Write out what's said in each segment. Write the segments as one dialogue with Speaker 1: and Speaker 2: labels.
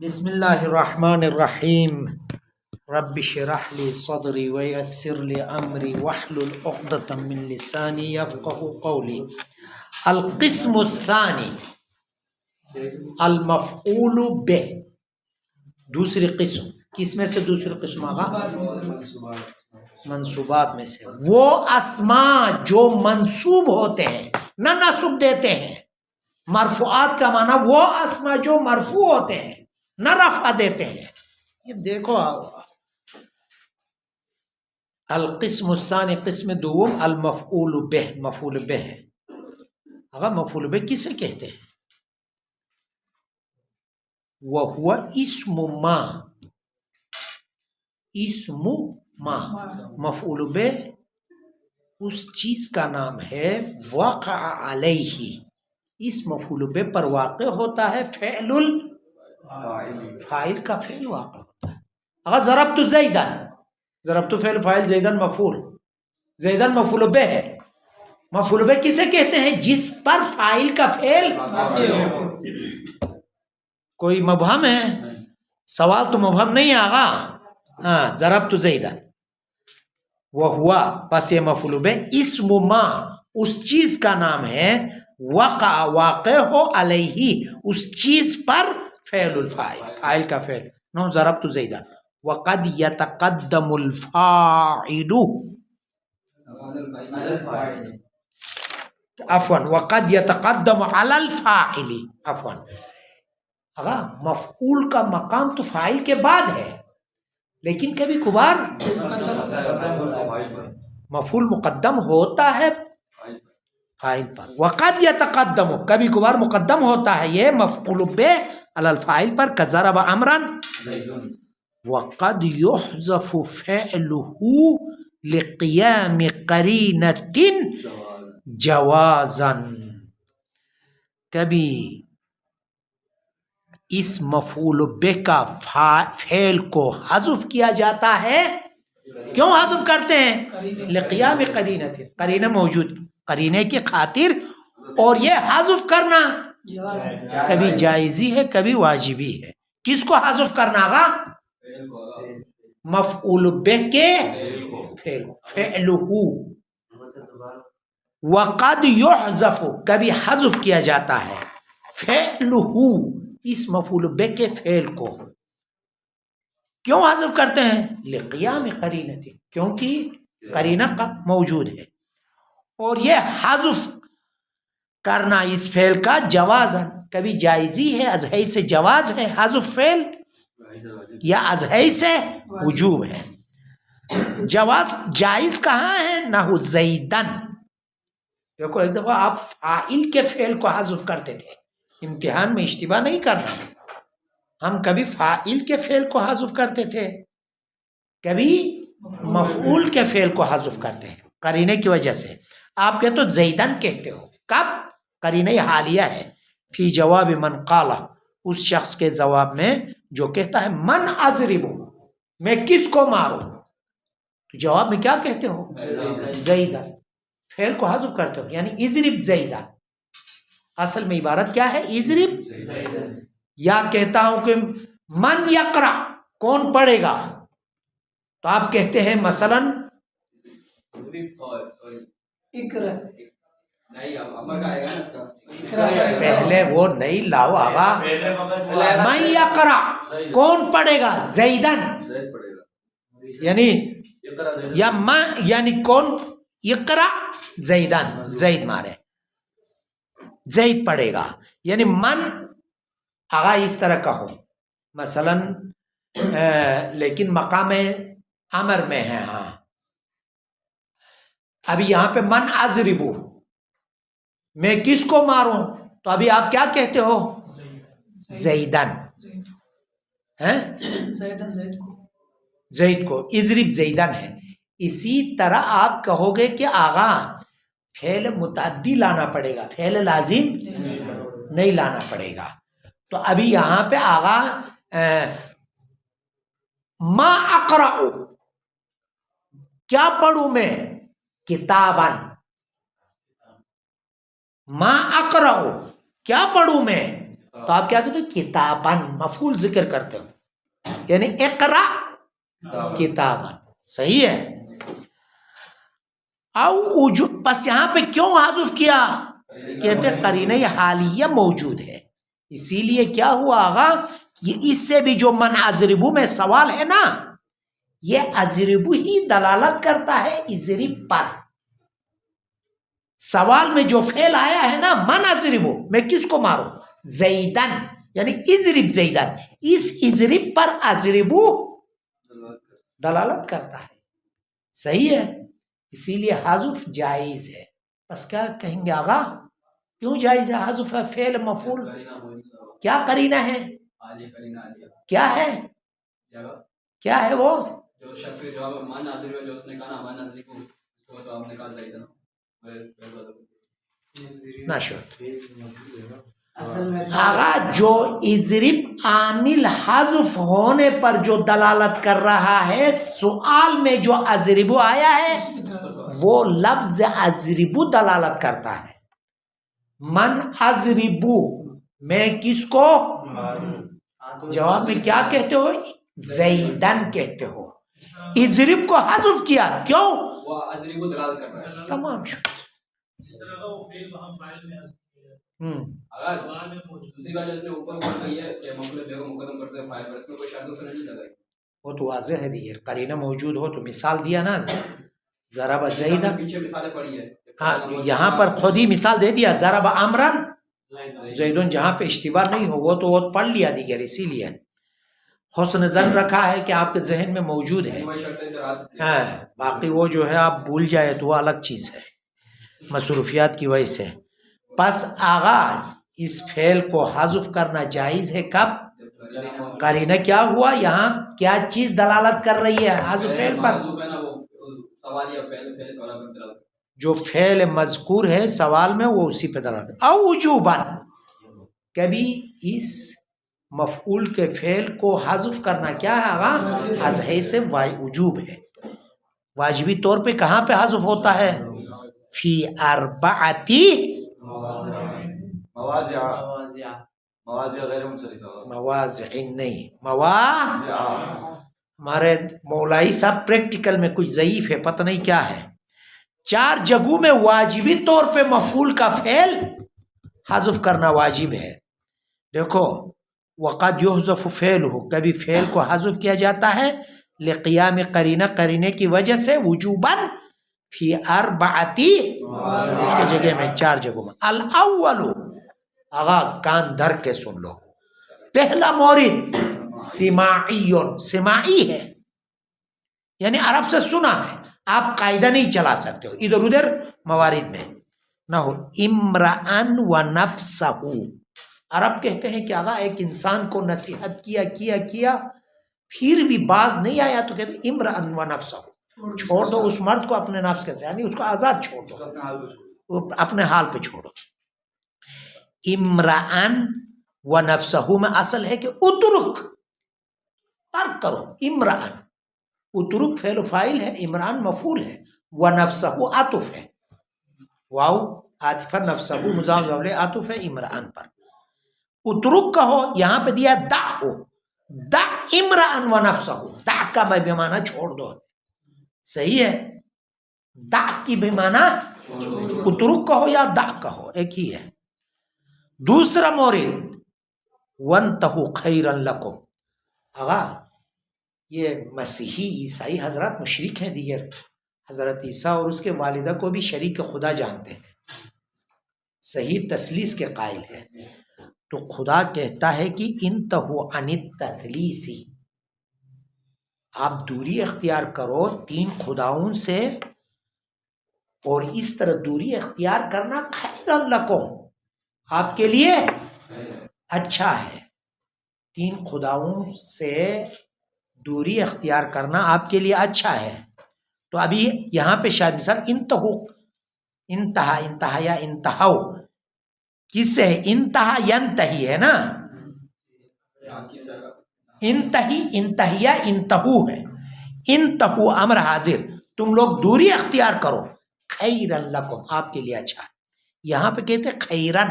Speaker 1: بسم اللہ الرحمن الرحیم رب اشرح لی صدری ویسر لی امری واحلل عقدۃ من لسانی یفقهوا قولی۔ القسم الثانی المفعول به، دوسری قسم۔ کس میں سے دوسری قسم آگا؟ منصوبات میں سے۔ وہ اسماء جو منصوب ہوتے ہیں، نہ نصب دیتے ہیں۔ مرفوعات کا معنی وہ اسماء جو مرفوع ہوتے ہیں، نہ رفع دیتے ہیں۔ یہ دیکھو القسم الثانی، قسم دوم المفعول به، مفعول به ہے۔ اگر مفعول به کسے کہتے ہیں؟ وہو اسم ما، اسم ما، مفعول به اس چیز کا نام ہے وقع علیہ، اس مفعول به پر واقع ہوتا ہے فعل فاعل کا فعل واقع ہوتا ہے۔ اگر ضربت زیدن، ضربت فعل فاعل زیدن مفعول، زیدن مفعول به ہے۔ مفعول به کسے کہتے ہیں؟ جس پر فاعل کا فعل، کوئی مبہم ہے؟ سوال تو مبہم نہیں آگا۔ ہاں، ضربت زیدن وہ ہوا، پس یہ مفعول به اسم ما اس چیز کا نام ہے وقع واقع ہو علیہ اس چیز پر فعل الفاعل، فاعل کا فعل۔ نو ضربت زیدن وقد یتقدم الفاعل، عفوا وقد یتقدم علی الفاعل، عفوا اگر مفعول کا مقام تو فاعل کے بعد ہے، لیکن کبھی کبھار مفعول مقدم ہوتا ہے فاعل پر۔ وقد یتقدم، کبھی کبھار مقدم ہوتا ہے یہ مفعول به علی الفاعل پر، کضرب امرا۔ وقد یحذف فعله لقیام قرینۃ جوازا، کبھی اس مفعول به کا فعل کو حذف کیا جاتا ہے۔ کیوں حذف کرتے ہیں؟ لقیام قرینۃ، قرینہ موجود، قرینے کی خاطر، اور یہ حذف کرنا کبھی جائزی ہے کبھی واجبی ہے۔ کس کو حذف کرنا گا؟ مفعول به کے فعل، فعلہ۔ وقد یحذف، کبھی حذف کیا جاتا ہے فعلہ اس مفعول به کے فعل کو۔ کیوں حذف کرتے ہیں؟ لقیام قرینۃ، کیونکہ قرینہ موجود ہے۔ اور یہ حذف کرنا اس فعل کا جوازاً، کبھی جائزی ہے، از حیث جواز ہے حذف فعل، یا از حیث وجوب ہے۔ جواز جائز کہاں ہے؟ نحو زیدن، دیکھو ایک دفعہ آپ فاعل کے فعل کو حذف کرتے تھے، امتحان میں اشتباہ نہیں کرنا۔ ہم کبھی فاعل کے فعل کو حذف کرتے تھے، کبھی مفعول کے فعل کو حذف کرتے ہیں قرینے کی وجہ سے۔ آپ کہتے ہو زیدن کہتے ہو، کب؟ قرینہ حالیہ ہے، فی جواب من قال، اس شخص کے جواب میں جو کہتا ہے من اضرب، میں کس کو ماروں، تو جواب میں کیا کہتے ہو؟ زیدن، فعل کو حذف کرتے ہو، یعنی اضرب زیدن۔ اصل میں عبارت کیا ہے؟ اضرب۔ یا کہتا ہوں کہ من یقرأ، کون پڑھے گا، تو آپ کہتے ہیں مثلا پہلے وہ نہیں لاؤ آغا، من یقرأ، کون پڑھے گا، زیدن، یعنی یا یعنی کون یقرأ زیدن، زید مارے، زید پڑھے گا، یعنی من آغا اس طرح کہو مثلا، لیکن مقام امر میں ہے۔ ہاں ابھی یہاں پہ من اضربو، میں کس کو ماروں، تو ابھی آپ کیا کہتے ہو؟ زیدن، زید کو، اضرب زیدن ہے۔ اسی طرح آپ کہو گے کہ آغا فعل متعدی لانا پڑے گا، فعل لازم نہیں لانا پڑے گا۔ تو ابھی یہاں پہ آغا ما اقرأ، کیا پڑھوں میں، کتاباً، ما اقرأ، کیا پڑھوں میں، تو آپ کیا کہتے ہو؟ کتابن، مفعول ذکر کرتے ہو، یعنی اقرا کتابن. صحیح ہے. او بس یہاں پہ کیوں حذف کیا؟ کہتے قرینہ حالیہ موجود ہے، اسی لیے کیا ہوا آغا، یہ اس سے بھی جو من اضربو میں سوال ہے نا، یہ اضربو ہی دلالت کرتا ہے اضرب پر. سوال میں جو فعل آیا ہے نا من اضربو، میں کس کو ماروں؟ زیدن، یعنی اضرب زیدن، اس اضرب پر اضربو دلالت کرتا ہے. صحیح ہے، اسی لیے حذف جائز ہے. بس کیا کہیں گے آغا، کیوں جائز ہے؟ حذف ہے فعل مفعول، کیا قرینہ ہے؟ کیا ہے؟ کیا ہے وہ؟
Speaker 2: جو شخص کے جواب مان ناظر ہے، جو اس نے کہا مان ناظر کو تو آپ نے کہا زیدن.
Speaker 1: ناشد آغا جو اضرب عامل حذف ہونے پر جو دلالت کر رہا ہے، سوال میں جو اضربو آیا ہے وہ لفظ اضربو دلالت کرتا ہے. من اضربو، میں کس کو؟ جواب میں کیا کہتے ہو؟ زیدن کہتے ہو. اضرب کو حذف کیا، کیوں؟
Speaker 2: وہ اضربو دلالت کر رہا ہے.
Speaker 1: تمام شد.
Speaker 2: دوسری بات اس نے اوپر کہی ہے کہ مفعول به کو مقدم کرتے ہیں فاعل پر، اس میں کوئی شرط سے نہیں لگائی.
Speaker 1: وہ تو واضح ہے دیگر قرینہ موجود ہو تو مثال دیا نا، ضرب زیدن،
Speaker 2: پیچھے مثالیں پڑھی ہے.
Speaker 1: ہاں یہاں پر خود ہی مثال دے دیا، ضرب عمرن زیدن، جہاں پہ اشتباہ نہیں ہو وہ تو وہ پڑھ لیا دیگر. اسی لیے حسن ظن رکھا ہے کہ آپ کے ذہن میں موجود ہے، ہاں باقی وہ جو ہے آپ بھول جائے تو وہ الگ چیز ہے مصروفیات کی وجہ سے. پس آغا اس فعل کو حذف کرنا جائز ہے کب؟ قرینہ کیا ہوا یہاں، کیا چیز دلالت کر رہی ہے حذف فعل پر؟ جو فعل مذکور ہے سوال میں وہ اسی پہ دلالت. او وجوباً، کبھی اس مفعول کے فعل کو حذف کرنا کیا ہے آغا؟ از حیث وجوب ہے. واجبی طور پہ کہاں پہ حذف ہوتا ہے؟ فی اربعتی مواضع نہیں، ہمارے مولائی صاحب پریکٹیکل میں کچھ ضعیف ہے، پتہ نہیں کیا ہے. 4 جگہوں میں واجبی طور پہ مفعول کا فعل حذف کرنا واجب ہے. دیکھو وقد یحذف فعلہ، کبھی فعل کو حذف کیا جاتا ہے لقیام قرینہ، قرینے کی وجہ سے، وجوباً فی اربعتی، اس کے جگہ میں 4 جگہوں میں. الاول، آغا کان دھر کے سن لو، پہلا مورد سماعیون، سماعی ہے یعنی عرب سے سنا ہے، آپ قاعدہ نہیں چلا سکتے ہو ادھر ادھر موارد میں نہ ہو. امرأن و نفسہ، عرب کہتے ہیں کہ آغا ایک انسان کو نصیحت کیا پھر بھی باز نہیں آیا تو کہتے ہیں امرأن و نفسہ، چھوڑ دو اس مرد کو اپنے نفس کے ساتھ، یعنی اس کو آزاد چھوڑ دو، اپنے حال پہ چھوڑو. امرأن و نفسہ میں اصل ہے کہ اترک، ترک کرو. امرأن، اترک فعل و فاعل ہے، عمران مفعول ہے، و نفسہ عطف ہے، واو عاطفہ، نفسہ مضاف ضمیر عطف ہے عمران پر. اترک کہو، یہاں پہ دیا دع ہو، دع عمران و نفسہ، دع کا بھی معنی چھوڑ دو. صحیح ہے، دع کی بھی معنی اترک کہو یا دع کہو ایک ہی ہے. دوسرا مورد وانتہوا خیرا لکم، آغا یہ مسیحی عیسائی حضرات مشرک ہیں، دیگر حضرت عیسیٰ اور اس کے والدہ کو بھی شریک خدا جانتے ہیں، صحیح تثلیث کے قائل ہیں. تو خدا کہتا ہے کہ انتہوا عن التثلیث، آپ دوری اختیار کرو 3 خداؤں سے، اور اس طرح دوری اختیار کرنا خیرا لکم، آپ کے لیے اچھا ہے. 3 خداؤں سے دوری اختیار کرنا آپ کے لیے اچھا ہے. تو ابھی یہاں پہ شاید مثال انتہا یا انتہاؤ کس سے ہے؟ انتہا ینتہی ہے نا، انتہیا انتہو ہے، انتہو امر حاضر، تم لوگ دوری اختیار کرو خیرن لکم، آپ کے لیے اچھا ہے. یہاں پہ کہتے خیرن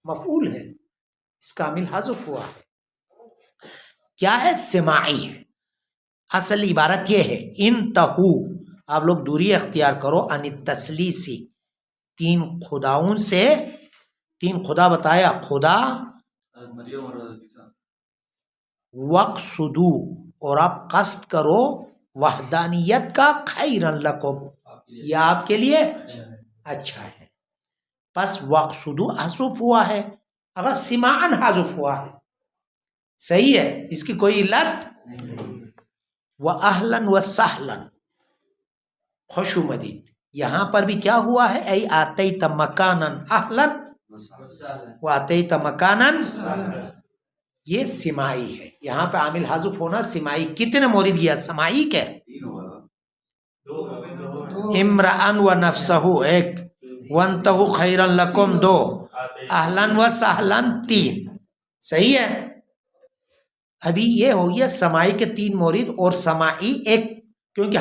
Speaker 1: مفعول ہے، اس کا عامل حذف ہوا ہے. کیا ہے؟ سماعی ہے. اصل عبارت یہ ہے انتہو، آپ لوگ دوری اختیار کرو، ان التثلیث، تین خداؤں سے. تین خدا بتایا، خدا، وقصدو، اور آپ قصد کرو وحدانیت کا، خیرن لکم، یہ آپ کے لیے اچھا ہے. پس وقصدو حذف ہوا ہے، اگر سماعن حذف ہوا ہے. صحیح ہے، اس کی کوئی علت. وَأَهْلًا وَسَهْلًا، خوش مدید. یہاں پر بھی کیا ہوا ہے؟ ای آتیت مکانن اہلن وآتیت مکانن، یہ سماعی ہے. یہاں پہ عامل حذف ہونا سماعی. کتنے مورد یہ سماعی کے؟ امرأن و نفسہ ایک، وانتہو خیرن لکم دو، اہلن و سہلن تین. صحیح ہے. ابھی یہ ہو گیا سماعی کے تین مورد، اور سماعی ایک، کیونکہ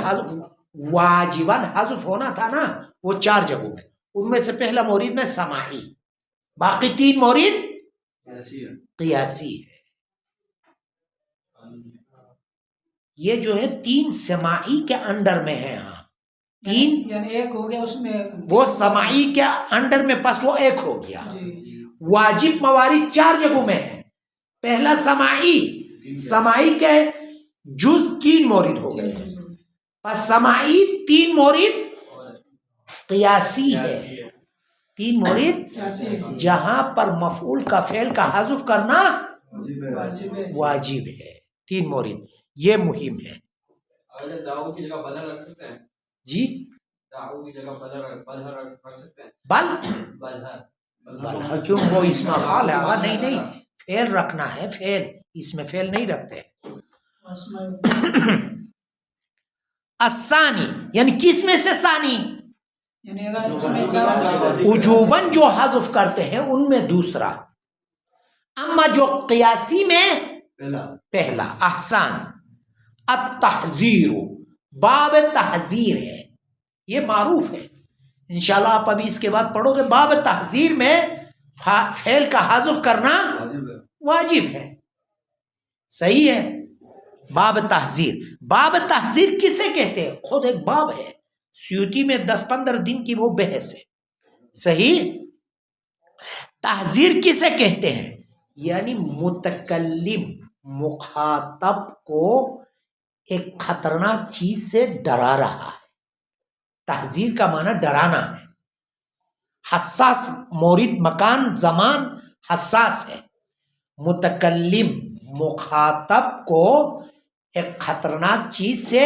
Speaker 1: واجباً حذف ہونا تھا نا وہ چار جگہوں میں، ان میں سے پہلا مورد میں سماعی، باقی تین مورد قیاسی ہے. یہ جو ہے تین سماعی کے انڈر میں ہے. ہاں تین،
Speaker 3: یعنی ایک ہو گیا اس میں،
Speaker 1: وہ سماعی کے انڈر میں، پس وہ ایک ہو گیا. واجب موارد چار جگہوں میں ہے. پہلا سماعی، سماعی کے جز تین مورد ہو گئے، پس سماعی تین مورد قیاسی ہے. تین مورد جہاں پر مفعول کا فعل کا حذف کرنا واجب ہے. تین مورد یہ مہم ہے.
Speaker 2: اگر داؤ کی جگہ بدل رکھ سکتے ہیں؟
Speaker 1: جی
Speaker 2: داؤ کی جگہ بدل رکھ سکتے ہیں.
Speaker 1: بل کیوں؟ وہ اسم افعال ہے. اگر نہیں فعل رکھنا ہے، فعل، اس میں فعل نہیں رکھتے. الثانی یعنی کس میں سے ثانی؟ وجوباً جو حذف کرتے ہیں ان میں دوسرا. اما جو قیاسی میں پہلا. احسان. التحذیر، باب تحذیر ہے، یہ معروف ہے. انشاءاللہ آپ ابھی اس کے بعد پڑھو گے. باب تحذیر میں فعل کا حذف کرنا واجب ہے. صحیح ہے. باب تحذیر. باب تحذیر کسے کہتے ہیں؟ خود ایک باب ہے، سیوطی میں 10-15 دن کی وہ بحث ہے. صحیح. تحذیر کسے کہتے ہیں؟ یعنی متکلم مخاطب کو ایک خطرناک چیز سے ڈرا رہا ہے. تحذیر کا معنی ڈرانا ہے. حساس مورد، مکان، زمان حساس ہے. متکلم مخاطب کو ایک خطرناک چیز سے،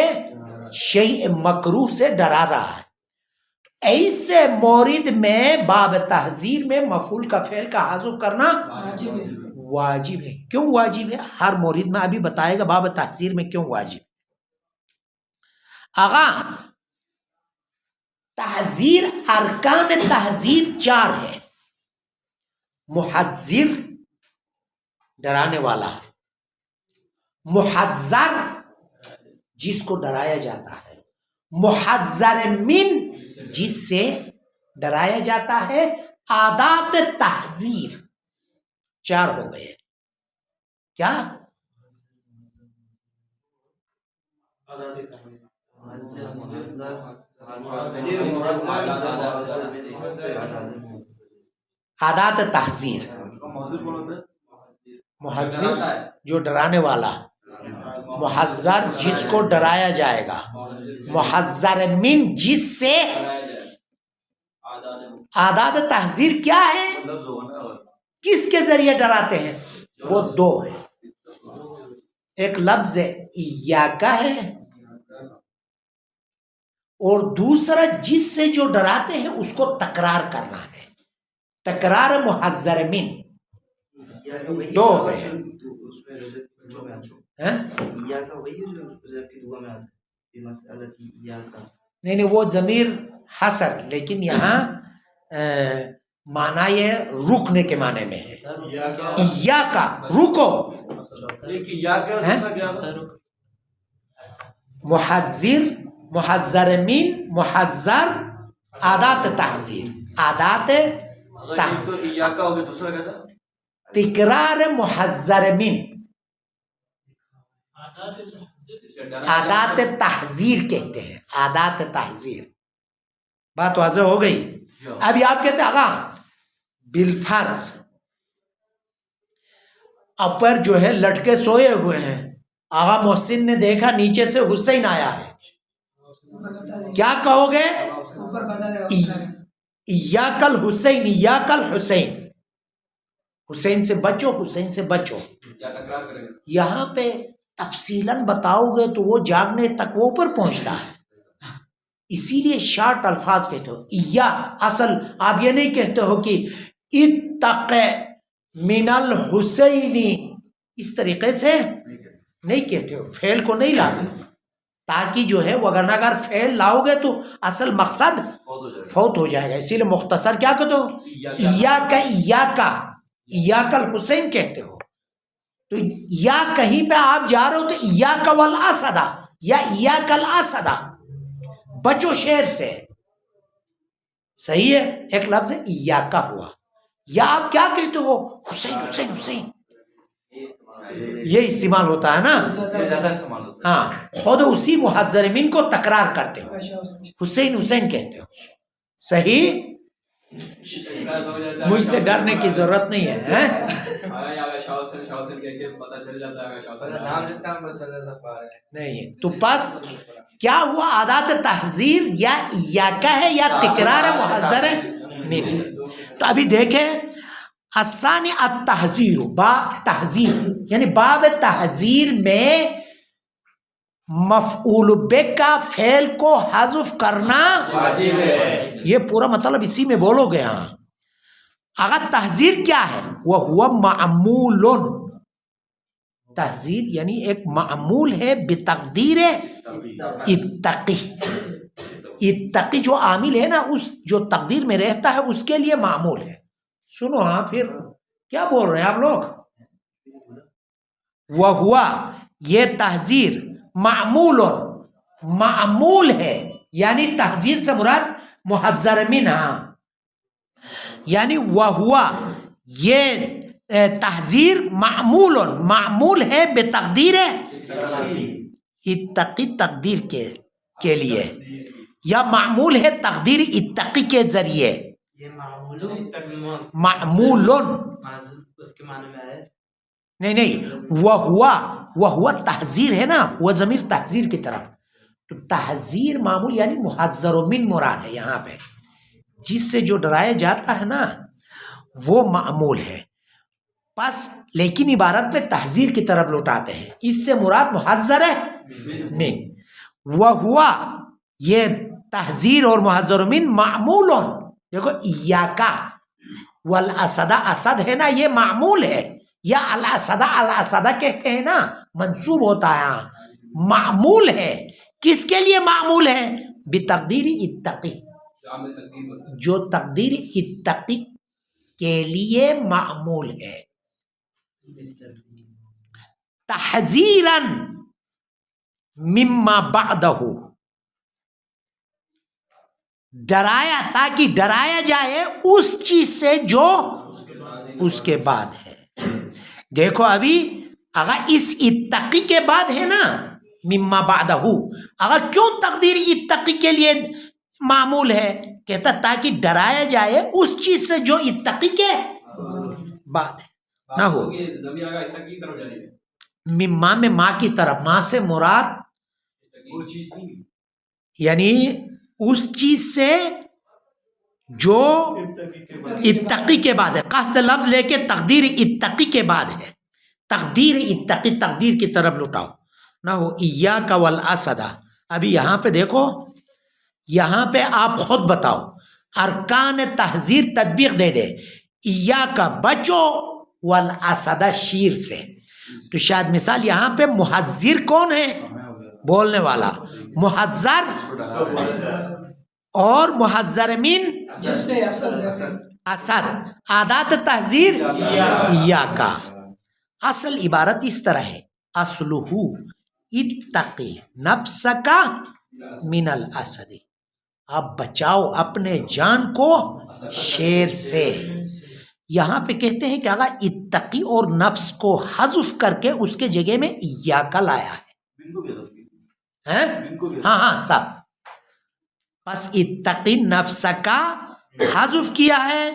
Speaker 1: شیء مکروہ سے ڈرا رہا ہے. ایسے مورد میں باب تحذیر میں مفعول کا فعل کا حذف کرنا واجب ہے. کیوں واجب ہے؟ ہر مورد میں ابھی بتائے گا باب تحذیر میں کیوں واجب. آغا تحذیر، ارکان تحذیر 4 ہے. محذر ڈرانے والا، محذر جس کو ڈرایا جاتا ہے، محذر من جس سے ڈرایا جاتا ہے. عادات تحذیر 4 ہو گئے. کیا؟ عادات تحذیر. محذر جو ڈرانے والا، محذر جس کو ڈرایا جائے گا، محذر من جس سے. عادات تحذیر کیا ہے؟ کس کے ذریعے ڈراتے ہیں؟ وہ دو ہیں. ایک لفظ ایاکا ہے، اور دوسرا جس سے جو ڈراتے ہیں اس کو تکرار کرنا ہے. تکرار محذر من 2 ہو گئے. نہیں وہ ضمیر حسر، لیکن یہاں معنی یہ رکنے کے معنی میں ہے. ایاکا رکو. محذر، محذر من، محذر، عادات تحذیر. عادات تحذیر. تکرار محذر من عادات تحذیر کہتے ہیں، عادات تحذیر. بات واضح ہو گئی. ابھی آپ کہتے ہیں آقا بالفرض اوپر جو ہے لٹکے سوئے ہوئے ہیں، آقا محسن نے دیکھا نیچے سے حسین آیا ہے، کیا کہو گے؟ یا کل حسین، یا کل حسین، حسین سے بچو، حسین سے بچو.
Speaker 2: یا تکرار کریں گے.
Speaker 1: یہاں پہ تفصیلاً بتاؤ گے تو وہ جاگنے تک وہ اوپر پہنچتا ہے، اسی لیے شارٹ الفاظ کہتے ہو. یا اصل آپ یہ نہیں کہتے ہو کہ اتق من الحسینی، اس طریقے سے نہیں کہتے ہو، فعل کو نہیں لاتے ہو تاکہ جو ہے وہ اگر فعل لاؤ گے تو اصل مقصد فوت ہو جائے گا. اسی لیے مختصر کیا کہتے ہو؟ ایاک الحسین کہتے ہو. تو یا کہیں پہ آپ جا رہے ہو تو ایاک والاسدا، یا ایاک الاسدا، بچو شیر سے. صحیح ہے، ایک لفظ ایاک ہوا. یا آپ کیا کہتے ہو؟ حسین حسین حسین، یہ استعمال ہوتا ہے نا، ہاں. خود اسی محذر من کو تکرار کرتے ہو، حسین حسین کہتے ہو. صحیح، مجھ سے ڈرنے کی ضرورت نہیں ہے. نہیں تو بس کیا ہوا؟ عادات تحذیر یا ایاکا ہے یا تکرار محذر من. تو ابھی دیکھیں الثانی التحذیر، باب تحذیر یعنی باب تحذیر میں مفعول بہ کا فعل کو حذف کرنا
Speaker 2: واجب ہے.
Speaker 1: یہ پورا مطلب اسی میں بولو گے. ہاں اگر تحذیر کیا ہے؟ وہ معمول، تحذیر یعنی ایک معمول ہے بتقدیر اتقی. اتقی جو عامل ہے نا، اس جو تقدیر میں رہتا ہے اس کے لیے معمول ہے. سنو ہاں، پھر کیا بول رہے ہیں آپ لوگ؟ وہ یہ تحذیر معمول، معمول ہے یعنی تحذیر سے مراد محذر من. یعنی وہ یہ تحذیر معمول، معمول ہے بتقدیر اتقی، تقدیر کے لیے، یا معمول ہے تقدیر اتقی کے ذریعے. معمول
Speaker 3: اس کے معنی میں ہے
Speaker 1: نہیں، وہ تحذیر ہے نا، وہ ضمیر تحذیر کی طرف. تو تحذیر معمول یعنی محذر من مراد ہے یہاں پہ، جس سے جو ڈرایا جاتا ہے نا وہ معمول ہے. بس لیکن عبارت پہ تحذیر کی طرف لوٹاتے ہیں، اس سے مراد محذر من. وہ یہ تحذیر اور محذر من معمول. دیکھو ایاکا والاسدا، اسد ہے نا یہ معمول ہے، یا الاسدا، الاسدا کہتے ہیں نا منصوب ہوتا ہے، معمول ہے. کس کے لیے معمول ہے؟ بتقدیر اتقی، جو تقدیر اتقی کے لیے معمول ہے. تحذیرا مما بعدہ، ڈرایا تاکہ ڈرایا جائے اس چیز سے جو اس کے بعد ہے. دیکھو ابھی اگر اس اتقی کے بعد ہے نا مما بعدہ، اگر کیوں تقدیر اتقی کے لیے معمول ہے؟ کہتا تاکہ ڈرایا جائے اس چیز سے جو اتقی کے بعد ہے نہ ہو. مما میں ماں کی طرف، ماں سے مراد یعنی اس چیز سے جو اتقی کے بعد ہے. قصد لفظ لے کے تقدیر اتقی کے بعد ہے، تقدیر اتقی، تقدیر کی طرف لٹاؤ نہ ہو. ایاک والاسدا. ابھی یہاں پہ دیکھو، یہاں پہ آپ خود بتاؤ، ارکان تحذیر تطبیق دے دے. ایاک بچو، والاسدا شیر سے. تو شاید مثال یہاں پہ محذر کون ہے؟ بولنے والا. محذر اور محذر من اسد. عادات تحذیر ایاکا. اصل عبارت اس طرح ہے، اصلہ اتقی نفسک من الاسد، آپ بچاؤ اپنے جان کو شیر سے. یہاں پہ کہتے ہیں کہ آگا اتقی اور نفس کو حذف کر کے اس کے جگہ میں ایاک لایا ہے ہاں سب. پس اتقی نفس کا حذف کیا ہے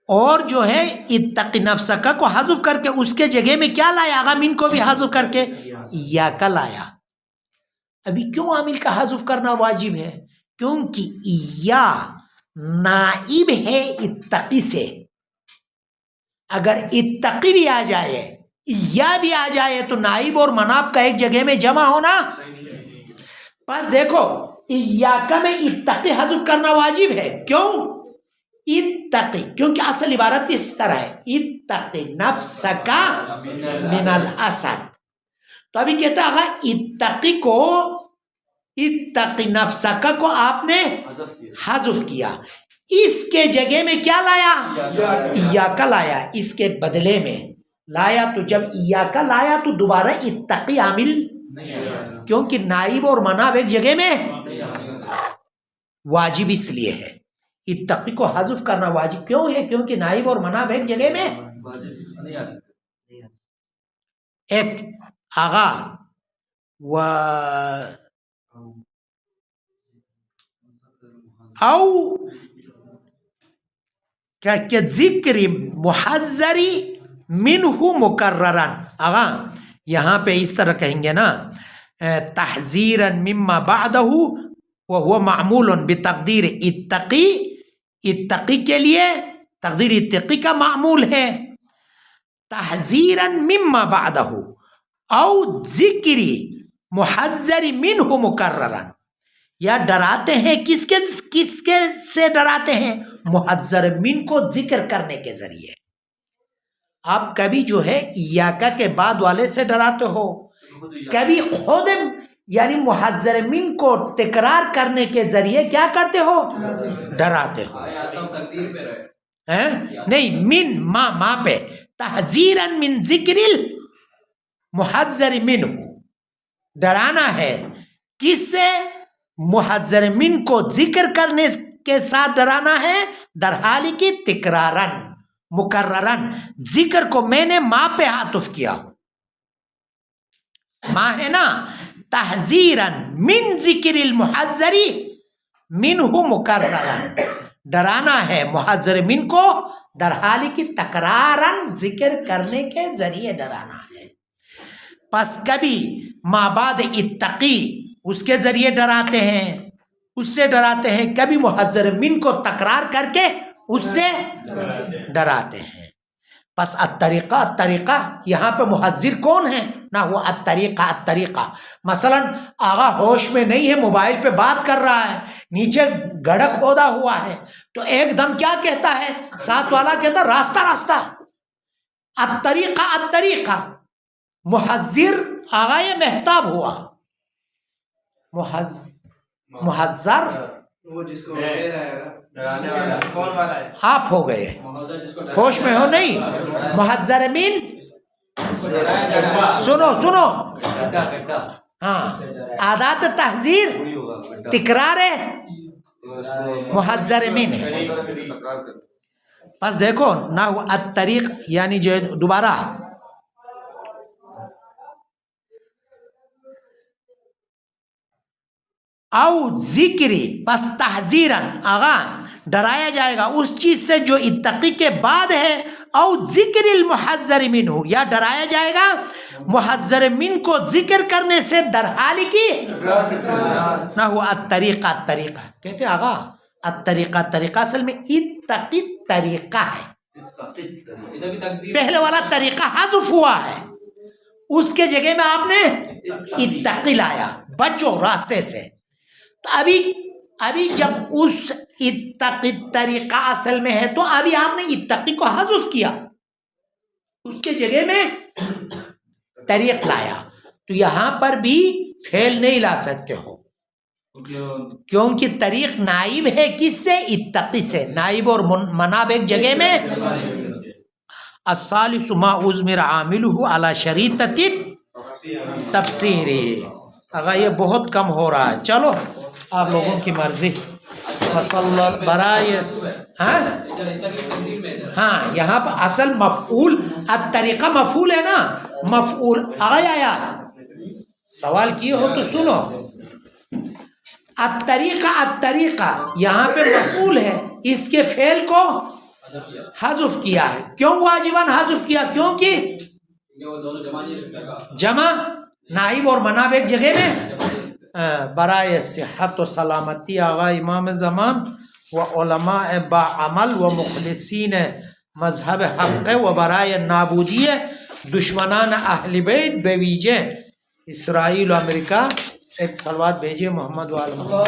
Speaker 1: اور جو ہے اتقی نفس کا کو حذف کر کے اس کے جگہ میں کیا لایا آگا من کو بھی حذف کر کے ایاک لایا. ابھی کیوں عامل کا حذف کرنا واجب ہے؟ کیونکہ ایا نائب ہے اتقی سے. اگر اتقی بھی آ جائے یا بھی آ جائے تو نائب اور مناب کا ایک جگہ میں جمع ہونا. بس دیکھو ایاک میں اتقی حذف کرنا واجب ہے. کیوں؟ اتقی کیونکہ اصل عبارت اس طرح ہے اتقی نفسک من الاسد. تو ابھی کہتا ہے اتقی کو اتقی نفسک کو آپ نے حذف کیا. اس کے جگہ میں کیا لایا؟ ایاک لایا. اس کے بدلے میں لایا تو جب ایاک لایا تو دوبارہ اتقی عامل کیونکہ نائب اور مناب ایک جگہ میں واجب اس لیے ہے. اتقی کو حذف کرنا واجب کیوں ہے؟ کیونکہ نائب اور مناب ایک جگہ میں ایک آغا و او کہ ذکر محذری منہ مکررن. آغا یہاں پہ اس طرح کہیں گے نا تحذیرا مما بعدہ وہو معمول بتقدیر اتقی. اتقی کے لیے تقدیر اتقی کا معمول ہے تحذیرا مما بعدہ او ذکری محذری منہ مکررن. یا ڈراتے ہیں کس کے سے ڈراتے ہیں؟ محذر من کو ذکر کرنے کے ذریعے. آپ کبھی جو ہے ایاک کے بعد والے سے ڈراتے ہو کبھی خود یعنی محذر من کو تکرار کرنے کے ذریعے کیا کرتے ہو؟ ڈراتے ہو. نہیں من ما پہ تحذیرا من ذکر محذر منہ ڈرانا ہے. کس سے؟ محذر من کو ذکر کرنے کے ساتھ ڈرانا ہے در حالی کی تکرارن مکررن. ذکر کو میں نے ما پہ عطف کیا ہوں. ما ہے نا تحذیرن من ذکر المحذری منہ مکررن. ڈرانا ہے محذر من کو در حالی کی تکرارن ذکر کرنے کے ذریعے ڈرانا ہے. پس کبھی ما بعد اتقی اس کے ذریعے ڈراتے ہیں اس سے ڈراتے ہیں. کبھی محذر من کو تکرار کر کے اس سے ڈراتے ہیں. پس الطریقہ یہاں پہ محذر کون ہے؟ نہ وہ الطریقہ. مثلا آغا ہوش میں نہیں ہے موبائل پہ بات کر رہا ہے نیچے گڑھا کھودا ہوا ہے تو ایک دم کیا کہتا ہے ساتھ والا کہتا راستہ. الطریقہ محذر آغا یہ محتاب ہوا. محذر
Speaker 3: وہ جس کو ڈرانے والا فون والا ہے.
Speaker 1: آپ ہو گئے ہوش میں ہو نہیں. محذر من سنو ہاں عادات تحذیر تکرار محذر من ہے. پس دیکھو نہ الطریق یعنی جو ہے دوبارہ او ذکری. پس تحذیرن آغا ڈرایا جائے گا اس چیز سے جو اتقی کے بعد ہے. او ذکر المحذر منہ یا ڈرایا جائے گا محذر من کو ذکر کرنے سے در حال کی نہ ہوا الطریقہ. کہتے ہیں آغا الطریقہ اصل میں اتقی طریقہ ہے. پہلے والا طریقہ حذف ہوا ہے اس کے جگہ میں آپ نے اتقی لایا بچو راستے سے. تو ابھی جب اس اتقی طریقہ اصل میں ہے تو ابھی آپ نے اتقی کو حذف کیا اس کے جگہ میں طریق لایا تو یہاں پر بھی فعل نہیں لا سکتے ہو کیونکہ طریق نائب ہے کس سے؟ اتقی سے. نائب اور مناب ایک جگہ میں. الثالث ما اضمر عاملہ علی شریطۃ تفسیری. اگر یہ بہت کم ہو رہا ہے چلو آپ لوگوں کی مرضی. برائے ہاں یہاں پر اصل مفعول الطریقہ مفعول ہے نا, مفعول آیا یاز سوال کیے ہو تو سنو. الطریقہ یہاں پہ مفعول ہے, اس کے فعل کو حذف کیا ہے. کیوں واجباً حذف کیا؟ کیونکہ جمع نائب اور مناب ایک جگہ میں برائے صحت و سلامتی آغا امام زمان و علماء با عمل و مخلصین مذہب حق و برائے نابودی دشمنان اہل بیت بویجے اسرائیل و امریکہ. ایک صلوات بھیجیے محمد و آل محمد.